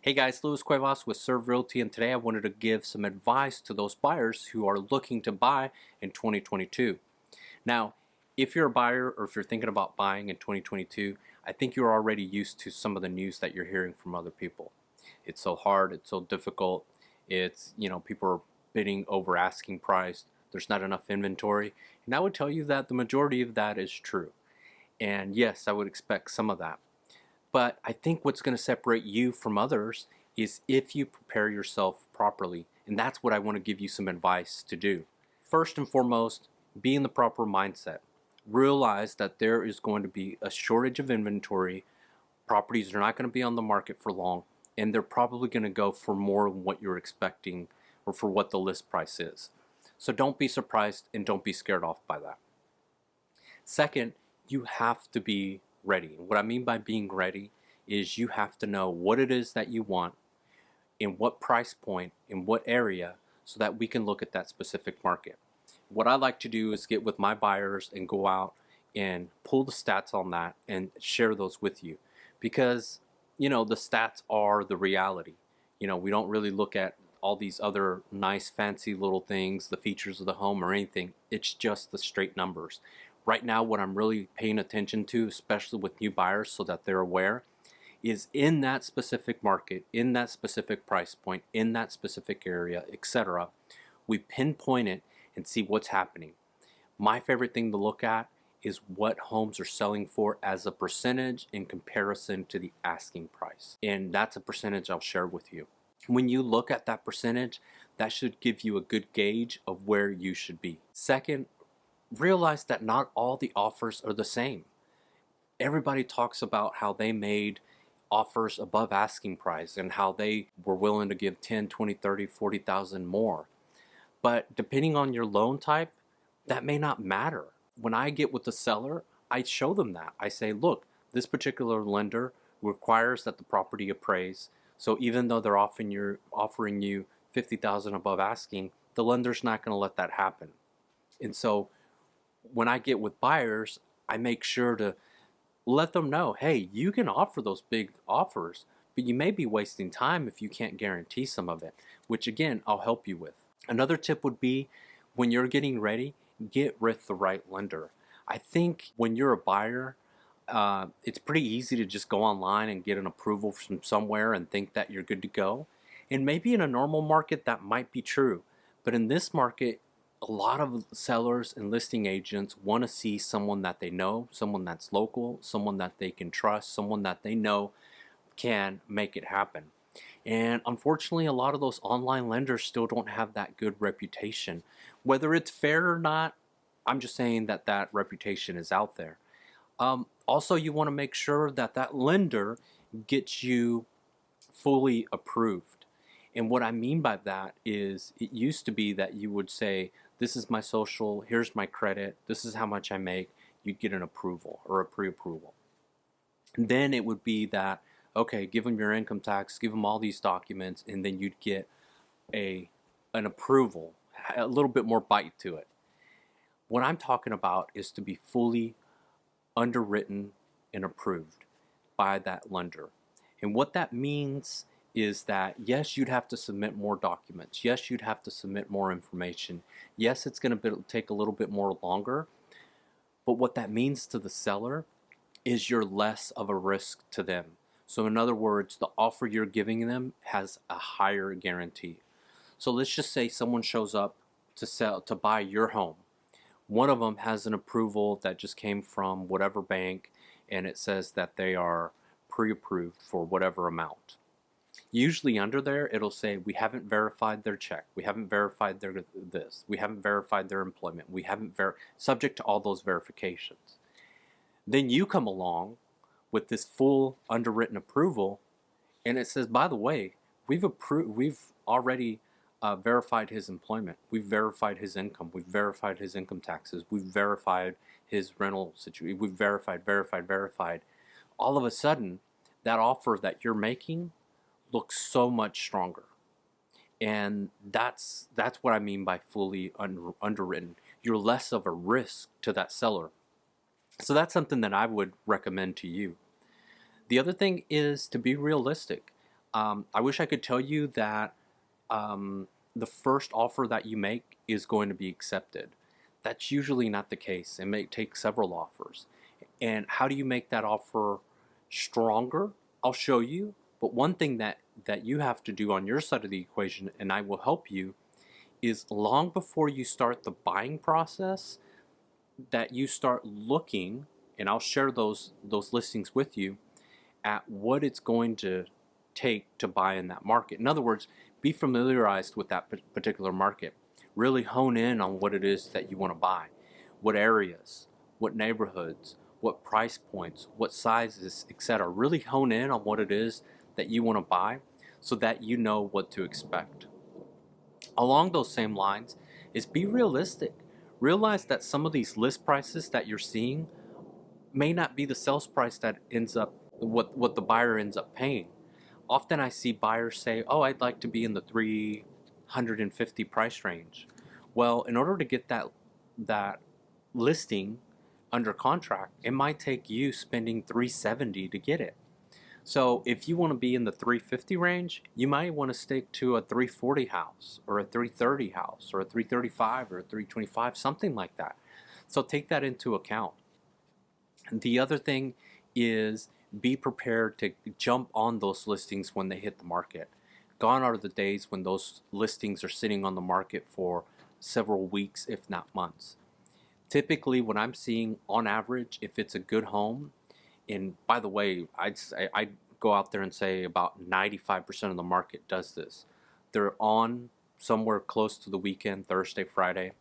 Hey guys, Louis Cuevas with Serve Realty, and today I wanted to give some advice to those buyers who are looking to buy in 2022. Now, if you're a buyer or if you're thinking about buying in 2022, I think you're already used to some of the news that you're hearing from other people. It's so hard, it's so difficult, people are bidding over asking price, there's not enough inventory, and I would tell you that the majority of that is true. And yes, I would expect some of that. But I think what's going to separate you from others is if you prepare yourself properly. And that's what I want to give you some advice to do. First and foremost, be in the proper mindset. Realize that there is going to be a shortage of inventory. Properties are not going to be on the market for long, and they're probably going to go for more than what you're expecting or for what the list price is. So don't be surprised and don't be scared off by that. Second, you have to be ready. What I mean by being ready is you have to know what it is that you want, in what price point, in what area, so that we can look at that specific market. What I like to do is get with my buyers and go out and pull the stats on that and share those with you, because the stats are the reality. We don't really look at all these other nice fancy little things, the features of the home or anything. It's just the straight numbers. Right now, what I'm really paying attention to, especially with new buyers so that they're aware, is in that specific market, in that specific price point, in that specific area, etc. We pinpoint it and see what's happening. My favorite thing to look at is what homes are selling for as a percentage in comparison to the asking price. And that's a percentage I'll share with you. When you look at that percentage, that should give you a good gauge of where you should be. Second, realize that not all the offers are the same. Everybody talks about how they made offers above asking price and how they were willing to give 10, 20, 30, 40,000 more. But depending on your loan type, that may not matter. When I get with the seller, I show them that. I say, look, this particular lender requires that the property appraise. So even though they're offering you 50,000 above asking, the lender's not going to let that happen. And so when I get with buyers, I make sure to let them know, hey, you can offer those big offers, but you may be wasting time if you can't guarantee some of it, which again, I'll help you with. Another tip would be, when you're getting ready, get with the right lender. I think when you're a buyer, it's pretty easy to just go online and get an approval from somewhere and think that you're good to go. And maybe in a normal market that might be true, but in this market, a lot of sellers and listing agents want to see someone that they know, someone that's local, someone that they can trust, someone that they know can make it happen. And unfortunately, a lot of those online lenders still don't have that good reputation. Whether it's fair or not, I'm just saying that that reputation is out there. Also, you want to make sure that that lender gets you fully approved. And what I mean by that is, it used to be that you would say, this is my social, here's my credit, this is how much I make, you'd get an approval or a pre-approval. And then it would be that, okay, give them your income tax, give them all these documents, and then you'd get an approval, a little bit more bite to it. What I'm talking about is to be fully underwritten and approved by that lender. And what that means is that, yes, you'd have to submit more documents. Yes, you'd have to submit more information. Yes, it's going to take a little bit more longer. But what that means to the seller is you're less of a risk to them. So in other words, the offer you're giving them has a higher guarantee. So let's just say someone shows up to buy your home. One of them has an approval that just came from whatever bank, and it says that they are pre-approved for whatever amount. Usually under there, it'll say, we haven't verified their check, we haven't verified their this, we haven't verified their employment, we haven't subject to all those verifications. Then you come along with this full underwritten approval, and it says, by the way, we've already verified his employment, we've verified his income, we've verified his income taxes, we've verified his rental situation, we've verified. All of a sudden, that offer that you're making looks so much stronger. And that's what I mean by fully underwritten. You're less of a risk to that seller. So that's something that I would recommend to you. The other thing is to be realistic. I wish I could tell you that the first offer that you make is going to be accepted. That's usually not the case. It may take several offers. And how do you make that offer stronger? I'll show you. But one thing that you have to do on your side of the equation, and I will help you, is long before you start the buying process, that you start looking, and I'll share those listings with you, at what it's going to take to buy in that market. In other words, be familiarized with that particular market. Really hone in on what it is that you want to buy, what areas, what neighborhoods, what price points, what sizes, etc. Really hone in on what it is that you want to buy so that you know what to expect. Along those same lines is be realistic. Realize that some of these list prices that you're seeing may not be the sales price that ends up what the buyer ends up paying. Often I see buyers say, "Oh, I'd like to be in the 350 price range." Well, in order to get that listing under contract, it might take you spending 370 to get it. So if you want to be in the 350 range, you might want to stick to a 340 house or a 330 house or a 335 or a 325, something like that. So take that into account. The other thing is be prepared to jump on those listings when they hit the market. Gone are the days when those listings are sitting on the market for several weeks, if not months. Typically, what I'm seeing on average, if it's a good home, and by the way, I'd go out there and say about 95% of the market does this. They're on somewhere close to the weekend, Thursday, Friday,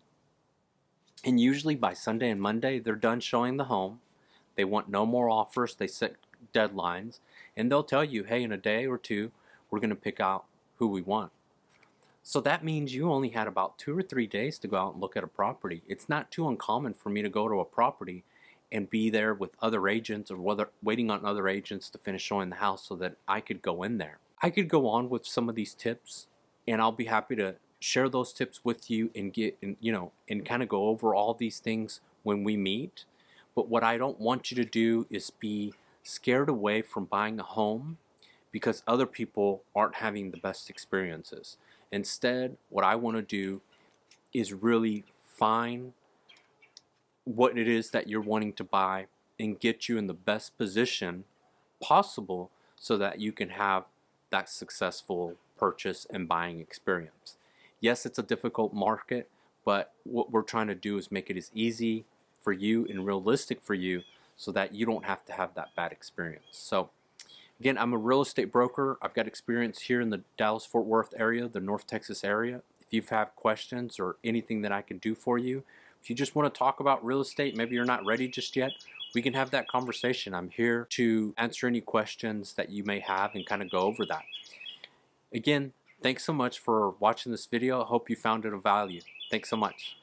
and usually by Sunday and Monday, they're done showing the home. They want no more offers. They set deadlines, and they'll tell you, hey, in a day or two, we're going to pick out who we want. So that means you only had about 2 or 3 days to go out and look at a property. It's not too uncommon for me to go to a property and be there with other agents or waiting on other agents to finish showing the house so that I could go in there. I could go on with some of these tips, and I'll be happy to share those tips with you and and kind of go over all these things when we meet. But what I don't want you to do is be scared away from buying a home because other people aren't having the best experiences. Instead, what I want to do is really find what it is that you're wanting to buy and get you in the best position possible so that you can have that successful purchase and buying experience. Yes, it's a difficult market, but what we're trying to do is make it as easy for you and realistic for you so that you don't have to have that bad experience. So again, I'm a real estate broker. I've got experience here in the Dallas-Fort Worth area, the North Texas area. If you have questions or anything that I can do for you, if you just want to talk about real estate, maybe you're not ready just yet, we can have that conversation. I'm here to answer any questions that you may have and kind of go over that. Again, thanks so much for watching this video. I hope you found it of value. Thanks so much.